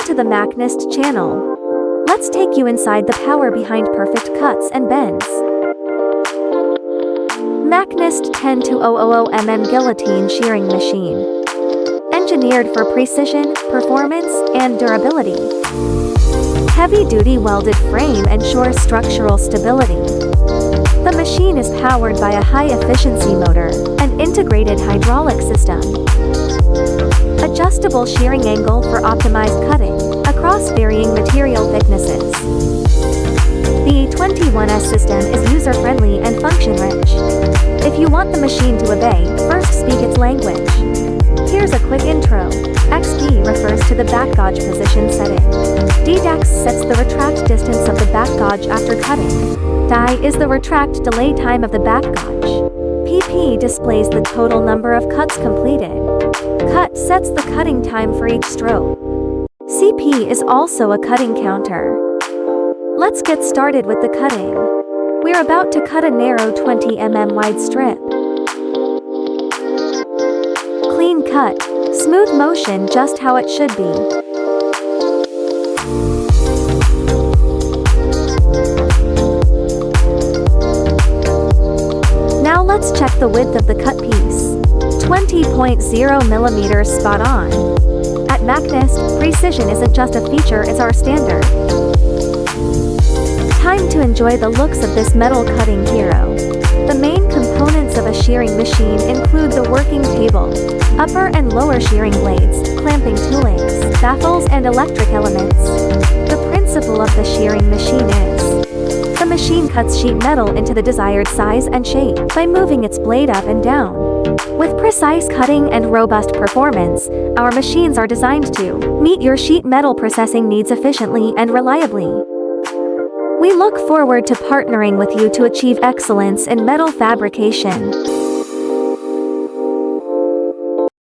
to the MACHNIST channel. Let's take you inside the power behind perfect cuts and bends. MACHNIST 10200mm Guillotine Shearing Machine. Engineered for precision, performance, and durability. Heavy-duty welded frame ensures structural stability. The machine is powered by a high-efficiency motor and integrated hydraulic system. Adjustable shearing angle for optimized cutting across varying material thicknesses. The E21 NC system is user-friendly and function-rich. If you want the machine to obey, first speak its language. Here's a quick intro. XD refers to the backgauge position setting. DDAX sets the retract distance of the backgauge after cutting. Die is the retract delay time of the backgauge. PP displays the total number of cuts completed. Cut sets the cutting time for each stroke. CP is also a cutting counter. Let's get started with the cutting. We're about to cut a narrow 20 mm wide strip. Clean cut, smooth motion, just how it should be. Now let's check the width of the cut piece. 20.0 mm spot on. At MACHNIST, precision isn't just a feature, it's our standard. Time to enjoy the looks of this metal cutting hero. The main components of a shearing machine include the working table, upper and lower shearing blades, clamping toolings, baffles, and electric elements. The principle of the shearing machine is: the machine cuts sheet metal into the desired size and shape by moving its blade up and down. With precise cutting and robust performance, our machines are designed to meet your sheet metal processing needs efficiently and reliably. We look forward to partnering with you to achieve excellence in metal fabrication.